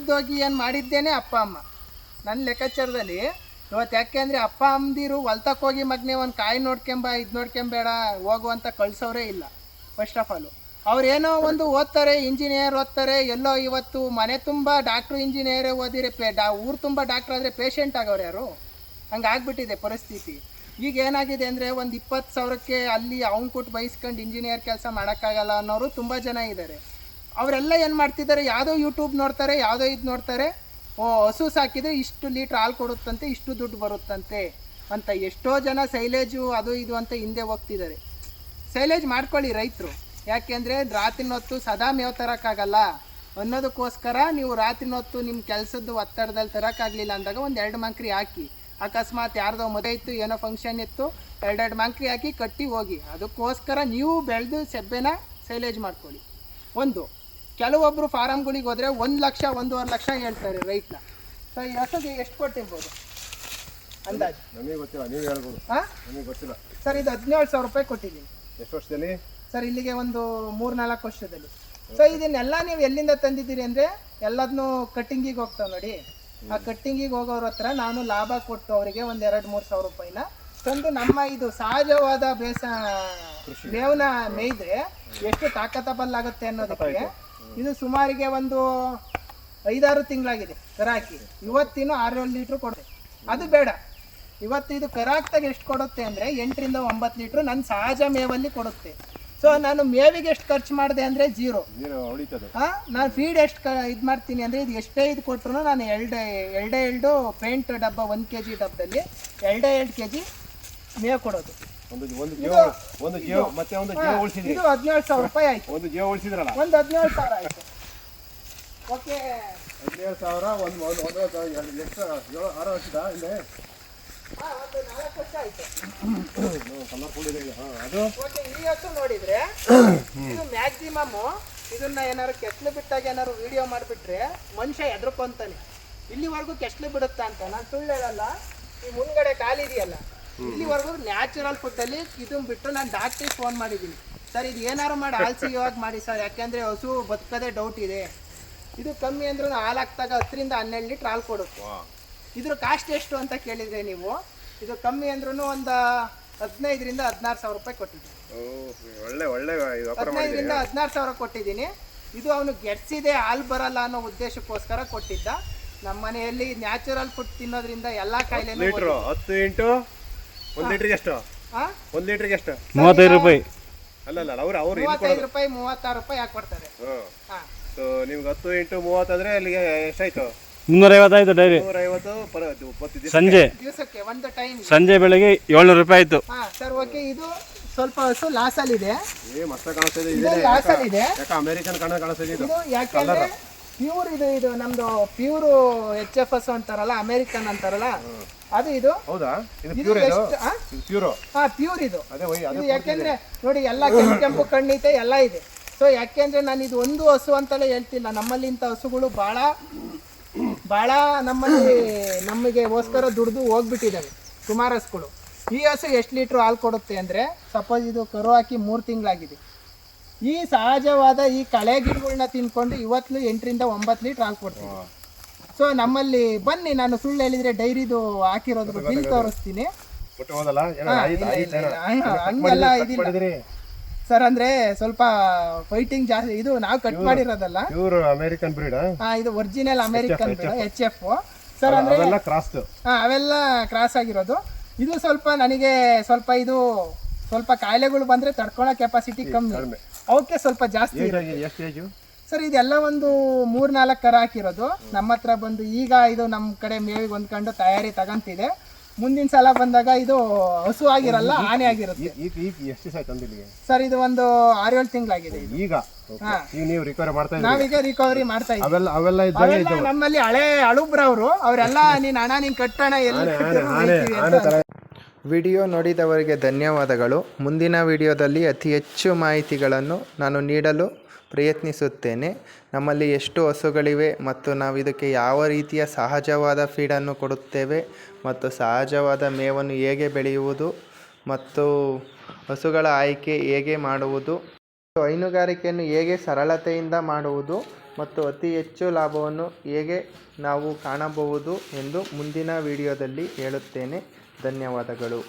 ಹೊಲದೋಗಿ ಏನು ಮಾಡಿದ್ದೇನೆ ಅಪ್ಪ ಅಮ್ಮ ನನ್ನ ಲೆಕ್ಕಾಚಾರದಲ್ಲಿ. ಇವತ್ತು ಯಾಕೆ ಅಂದರೆ ಅಪ್ಪ ಅಮ್ಮದಿರು ಹೊಲ್ತಕ್ಕೆ ಹೋಗಿ ಮಗನೇ ಒಂದು ಕಾಯಿ ನೋಡ್ಕೊಂಬ ಇದು ನೋಡ್ಕೊಂಬೇಡ ಹೋಗುವಂತ ಕಳ್ಸೋರೇ ಇಲ್ಲ. ಫಸ್ಟ್ ಆಫ್ ಆಲು ಅವ್ರೇನೋ ಒಂದು ಓದ್ತಾರೆ, ಇಂಜಿನಿಯರ್ ಓದ್ತಾರೆ, ಎಲ್ಲೋ ಇವತ್ತು ಮನೆ ತುಂಬ ಡಾಕ್ಟ್ರು ಇಂಜಿನಿಯರೇ ಓದಿರಿ ಊರು ತುಂಬ ಡಾಕ್ಟ್ರ್ ಆದರೆ ಪೇಷಂಟ್ ಆಗೋರು ಯಾರು? ಹಂಗೆ ಆಗ್ಬಿಟ್ಟಿದೆ ಪರಿಸ್ಥಿತಿ. ಈಗ ಏನಾಗಿದೆ ಅಂದರೆ ಒಂದು 20,000ಕ್ಕೆ ಅಲ್ಲಿ ಅವ್ನು ಕೊಟ್ಟು ಬಯಸ್ಕೊಂಡು ಇಂಜಿನಿಯರ್ ಕೆಲಸ ಮಾಡೋಕ್ಕಾಗಲ್ಲ ಅನ್ನೋರು ತುಂಬ ಜನ ಇದ್ದಾರೆ. ಅವರೆಲ್ಲ ಏನು ಮಾಡ್ತಿದ್ದಾರೆ, ಯಾವುದೋ ಯೂಟ್ಯೂಬ್ ನೋಡ್ತಾರೆ, ಯಾವುದೋ ಇದು ನೋಡ್ತಾರೆ, ಹಸು ಸಾಕಿದರೆ ಇಷ್ಟು ಲೀಟ್ರ್ ಹಾಲು ಕೊಡುತ್ತಂತೆ, ಇಷ್ಟು ದುಡ್ಡು ಬರುತ್ತಂತೆ ಅಂತ ಎಷ್ಟೋ ಜನ ಸೈಲೇಜು ಅದು ಇದು ಅಂತ ಹಿಂದೆ ಹೋಗ್ತಿದ್ದಾರೆ. ಸೈಲೇಜ್ ಮಾಡ್ಕೊಳ್ಳಿ ರೈತರು, ಯಾಕೆಂದರೆ ರಾತ್ರಿ ಹೊತ್ತು ಸದಾ ಮೇವು ತರೋಕ್ಕಾಗಲ್ಲ ಅನ್ನೋದಕ್ಕೋಸ್ಕರ ನೀವು ರಾತ್ರಿ ಹೊತ್ತು ನಿಮ್ಮ ಕೆಲಸದ್ದು ಒತ್ತಡದಲ್ಲಿ ತರೋಕ್ಕಾಗಲಿಲ್ಲ ಅಂದಾಗ ಒಂದು 2 ಮಂಕ್ರಿ ಹಾಕಿ. ಅಕಸ್ಮಾತ್ ಯಾರ್ದೋ ಮದುವೆ ಇತ್ತು, ಏನೋ ಫಂಕ್ಷನ್ ಇತ್ತು, 2 ಮಂಕ್ರಿ ಹಾಕಿ ಕಟ್ಟಿ ಹೋಗಿ. ಅದಕ್ಕೋಸ್ಕರ ನೀವು ಬೆಳೆದು ಸೆಬ್ಬೆನ ಸೈಲೇಜ್ ಮಾಡ್ಕೊಳ್ಳಿ. ಒಂದು ಕೆಲವೊಬ್ಬರು ಫಾರಮ್ಗಳಿಗೆ ಹೋದರೆ 1 ಲಕ್ಷ 1.5 ಲಕ್ಷ ಹೇಳ್ತಾರೆ ರೈತನ. ಸೊ ಈ ಹಸುಗೆ ಎಷ್ಟು ಕೊಟ್ಟಿರ್ಬೋದು ಅಂದಾಜು? ನಮಗೆ ಗೊತ್ತಿಲ್ಲ, ನೀವು ಹೇಳ್ಬೋದು. ಹಾಂ, ನಮಗೆ ಗೊತ್ತಿಲ್ಲ ಸರ್. ಇದು 17,000 ರೂಪಾಯಿ ಕೊಟ್ಟಿದ್ದೀನಿ. ಎಷ್ಟು ವರ್ಷದಲ್ಲಿ ಸರ್? ಇಲ್ಲಿಗೆ ಒಂದು 3-4 ವರ್ಷದಲ್ಲಿ. ಸೊ ಇದನ್ನೆಲ್ಲ ನೀವು ಎಲ್ಲಿಂದ ತಂದಿದ್ದೀರಿ ಅಂದರೆ ಎಲ್ಲದನ್ನೂ ಕಟ್ಟಿಂಗಿಗೆ ಹೋಗ್ತಾವೆ ನೋಡಿ. ಆ ಕಟ್ಟಿಂಗಿಗೆ ಹೋಗೋರ ಹತ್ರ ನಾನು ಲಾಭ ಕೊಟ್ಟು ಅವರಿಗೆ ಒಂದು 2-3 ಸಾವಿರ ರೂಪಾಯಿನ ತಂದು ನಮ್ಮ ಇದು ಸಹಜವಾದ ಮೇವನ್ನ ಮೇಯ್ದ್ರೆ ಎಷ್ಟು ತಾಕತಬಲ್ ಆಗುತ್ತೆ ಅನ್ನೋದಕ್ಕೆ ಇದು ಸುಮಾರಿಗೆ ಒಂದು 5-6 ತಿಂಗಳಾಗಿದೆ ಕರಾಕಿ. ಇವತ್ತಿನೂ 6-7 ಲೀಟ್ರ್ ಕೊಡುತ್ತೆ. ಅದು ಬೇಡ, ಇವತ್ತು ಇದು ಕರಾಕ್ತಾಗ ಎಷ್ಟು ಕೊಡುತ್ತೆ ಅಂದರೆ 8-9 ಲೀಟ್ರ್ ನನ್ನ ಸಹಜ ಮೇವಲ್ಲಿ ಕೊಡುತ್ತೆ. ಸೊ ನಾನು ಮೇವಿಗೆ ಎಷ್ಟು ಖರ್ಚು ಮಾಡಿದೆ ಅಂದರೆ 0. ಹಾಂ, ನಾನು ಫೀಡ್ ಎಷ್ಟು ಇದು ಮಾಡ್ತೀನಿ ಅಂದರೆ ಇದು ಎಷ್ಟೇ ಇದು ಕೊಟ್ಟರು ನಾನು ಎರಡು ಪೇಂಟ್ ಡಬ್ಬ 1 kg ಡಬ್ಬದಲ್ಲಿ 2 kg ಮೇವು ಕೊಡೋದು. ಇದು 17,000 ರೂಪಾಯಿ ಆಯಿತು. ಒಂದು 17,000 ಆಯಿತು. ಓಕೆ, 17,000 6 ವರ್ಷದ ಹಿಂದೆ. ಒಂದು 4 ವರ್ಷ ಆಯಿತು. ಅದು ಓಕೆ, ಈ ಹಸು ನೋಡಿದರೆ ಇದು ಮ್ಯಾಕ್ಸಿಮಮ್ ಇದನ್ನ ಏನಾದ್ರು ಕೆಸ್ಲು ಬಿಟ್ಟಾಗ ಏನಾದ್ರು ವಿಡಿಯೋ ಮಾಡಿಬಿಟ್ರೆ ಮನುಷ್ಯ ಎದ್ರಕೊಂತಾನೆ. ಇಲ್ಲಿವರೆಗೂ ಕೆಸ್ಲು ಬಿಡುತ್ತಾ ಅಂತ ನಾನು ಸುಳ್ಳು ಹೇಳಲ್ಲ. ಈ ಮುಂದ್ಗಡೆ ಕಾಲಿದೆಯಲ್ಲ, ಇಲ್ಲಿವರೆಗೂ ನ್ಯಾಚುರಲ್ ಫುಡ್ಡಲ್ಲಿ ಇದನ್ನ ಬಿಟ್ಟು ನಾನು ಡಾಕ್ಟ್ರಿಗೆ ಫೋನ್ ಮಾಡಿದ್ದೀನಿ. ಸರ್ ಇದು ಏನಾರು ಮಾಡಿ ಆಲ್ಸಿ ಇವಾಗ ಮಾಡಿ ಸರ್, ಯಾಕೆಂದರೆ ಹಸು ಬದುಕೋದೇ ಡೌಟ್ ಇದೆ. ಇದು ಕಮ್ಮಿ ಅಂದ್ರೂ ಹಾಲು ಹಾಕ್ತಾಗ 10-12 ಲೀಟ್ರ್ ಹಾಲು ಕೊಡುತ್ತೆ. ಇದ್ರ ಕಾಸ್ಟ್ ಎಷ್ಟು ಅಂತ ಕೇಳಿದರೆ ನೀವು, ಇದು ಕಮ್ಮಿ ಅಂದ್ರೂ ಒಂದು 15,000-16,000 ರೂಪಾಯಿ ಕೊಟ್ಟಿದ್ದೀನಿ. 15,000-16,000 ಕೊಟ್ಟಿದ್ದೀನಿ. ಇದು ಅವನು ಗೆಡ್ಸಿದೆ ಹಾಲು ಬರಲ್ಲ ಅನ್ನೋ ಉದ್ದೇಶಕ್ಕೋಸ್ಕರ ಕೊಟ್ಟಿದ್ದ. ನಮ್ಮ ಮನೆಯಲ್ಲಿ ನ್ಯಾಚುರಲ್ ಫುಡ್ ತಿನ್ನೋದ್ರಿಂದ ಎಲ್ಲ ಕಾಯಿಲೆ 10 × 1 ಲೀಟ್ರಿಗೆ ಎಷ್ಟು? 1 ಲೀಟ್ರಿಗೆ ಎಷ್ಟು? 35 ರೂಪಾಯಿ. ಅಲ್ಲ ಅವ್ರು 35 ರೂಪಾಯಿ 36 ರೂಪಾಯಿ ಹಾಕ್ಕೊಡ್ತಾರೆ. ಹಾಂ, ಸೊ ನಿಮ್ಗೆ 10 × 30 ಅಂದರೆ ಅಲ್ಲಿಗೆ ಎಷ್ಟಾಯ್ತು? 350 ಡೈರಿ. 350 ಸಂಜೆ ದಿವಸಕ್ಕೆ ಒಂದು ಟೈಮ್. ಸಂಜೆ ಬೆಳಗ್ಗೆ 700 ರೂಪಾಯಿ ಆಯ್ತು. ಹಾಂ ಸರ್, ಓಕೆ. ಇದು ಸ್ವಲ್ಪ ಹಸು ಲಾಸಲ್ಲಿದೆ. ಮಸ್ತ ಕಾಣಿಸ್ತಾ ಇದೆ. ಇದು ಲಾಸಲ್ಲಿದೆ. ಯಾಕೆ ಅಮೆರಿಕನ್ ಕಾಣಿಸ್ತಾ ಇದೆ ಇದು ಯಾಕೆಂದ್ರೆ ಪ್ಯೂರ್ ಇದು ನಮ್ದು ಪ್ಯೂರು HF ಹಸು ಅಂತಾರಲ್ಲ, ಅಮೆರಿಕನ್ ಅಂತಾರಲ್ಲ, ಅದು ಇದು. ಹೌದಾ? ಇದು ಪ್ಯೂರ್ ಇದು. ಯಾಕೆಂದ್ರೆ ನೋಡಿ ಎಲ್ಲ ಕೆಂಪು ಕಣ್ಣೈತೆ ಎಲ್ಲ ಇದೆ. ಸೊ ಯಾಕೆಂದ್ರೆ ನಾನು ಇದು ಒಂದು ಹಸು ಅಂತಲೇ ಹೇಳ್ತಿಲ್ಲ. ನಮ್ಮಲ್ಲಿ ಇಂಥ ಹಸುಗಳು ಭಾಳ ನಮಗೋಸ್ಕರ ದುಡ್ದು ಹೋಗ್ಬಿಟ್ಟಿದ್ದಾವೆ ಸುಮಾರು ಹಸುಗಳು. ಈ ಹಸು ಎಷ್ಟು ಲೀಟ್ರ್ ಹಾಲು ಕೊಡುತ್ತೆ ಅಂದರೆ, ಸಪೋಸ್ ಇದು ಕರು ಹಾಕಿ 3 ತಿಂಗಳಾಗಿದೆ. ಈ ಸಹಜವಾದ ಈ ಕಳೆ ಗಿಡಗಳನ್ನ ತಿನ್ಕೊಂಡು ಇವತ್ತು 8-9 ಲೀಟ್ರ್ ಹಾಲು ಕೊಡ್ತೀನಿ. ಸೊ ನಮ್ಮಲ್ಲಿ ಬನ್ನಿ, ನಾನು ಸುಳ್ಳು ಹೇಳಿದರೆ ಡೈರಿದು ಹಾಕಿರೋದ್ರ ಬಿಲ್ ತೋರಿಸ್ತೀನಿ. ಹಂಗೆಲ್ಲ ಇದಿಲ್ಲ ಸರ್, ಅಂದರೆ ಸ್ವಲ್ಪ ಫೈಟಿಂಗ್ ಜಾಸ್ತಿ. ಇದು ನಾವು ಕಟ್ ಮಾಡಿರೋದಲ್ಲ, ಅಮೆರಿಕನ್ ಬ್ರೀಡ್. ಇದು original American breed HF sir. ಅಂದರೆ ಅವೆಲ್ಲ ಕ್ರಾಸ್ ಆಗಿರೋದು. ಇದು ಸ್ವಲ್ಪ ನನಗೆ ಸ್ವಲ್ಪ ಕಾಯಿಲೆಗಳು ಬಂದರೆ ತಡ್ಕೊಳ್ಳೋ ಕೆಪಾಸಿಟಿ ಕಮ್ಮಿ, ಅವಕ್ಕೆ ಸ್ವಲ್ಪ ಜಾಸ್ತಿ. ಸರ್ ಇದೆಲ್ಲ ಒಂದು 3-4 ಕರ ಹಾಕಿರೋದು ನಮ್ಮ ಹತ್ರ ಬಂದು. ಈಗ ಇದು ನಮ್ಮ ಕಡೆ ಮೇವಿಗೆ ಹೊಂದ್ಕೊಂಡು ತಯಾರಿ ತಗೊಂತಿದೆ. ಮುಂದಿನ ಸಲ ಬಂದಾಗ ಇದು ಹಸು ಆಗಿರಲ್ಲ, ಆನೆ ಆಗಿರುತ್ತೆ. ಸರ್ ಇದು ಒಂದು 6-7 ತಿಂಗಳಾಗಿದೆ. ನಾವೀಗ ರಿಕವರಿ ಮಾಡ್ತಾ ಇದ್ದೀವಿ. ನಮ್ಮಲ್ಲಿ ಹಳೆ ಅಳುಬ್ರವರು ಅವರೆಲ್ಲ ನೀನು ಹಣ ನೀನು ಕಟ್ಟೋಣ ಎಲ್ಲಿ. ವಿಡಿಯೋ ನೋಡಿದವರಿಗೆ ಧನ್ಯವಾದಗಳು. ಮುಂದಿನ ವಿಡಿಯೋದಲ್ಲಿ ಅತಿ ಹೆಚ್ಚು ಮಾಹಿತಿಗಳನ್ನು ನಾನು ನೀಡಲು ಪ್ರಯತ್ನಿಸುತ್ತೇನೆ. ನಮ್ಮಲ್ಲಿ ಎಷ್ಟು ಹಸುಗಳಿವೆ ಮತ್ತು ನಾವು ಇದಕ್ಕೆ ಯಾವ ರೀತಿಯ ಸಹಜವಾದ ಫೀಡನ್ನು ಕೊಡುತ್ತೇವೆ ಮತ್ತು ಸಹಜವಾದ ಮೇವನ್ನು ಹೇಗೆ ಬೆಳೆಯುವುದು ಮತ್ತು ಹಸುಗಳ ಆಯ್ಕೆ ಹೇಗೆ ಮಾಡುವುದು ಹೈನುಗಾರಿಕೆಯನ್ನು ಹೇಗೆ ಸರಳತೆಯಿಂದ ಮಾಡುವುದು ಮತ್ತು ಅತಿ ಹೆಚ್ಚು ಲಾಭವನ್ನು ಹೇಗೆ ನಾವು ಕಾಣಬಹುದು ಎಂದು ಮುಂದಿನ ವಿಡಿಯೋದಲ್ಲಿ ಹೇಳುತ್ತೇನೆ. ಧನ್ಯವಾದಗಳು.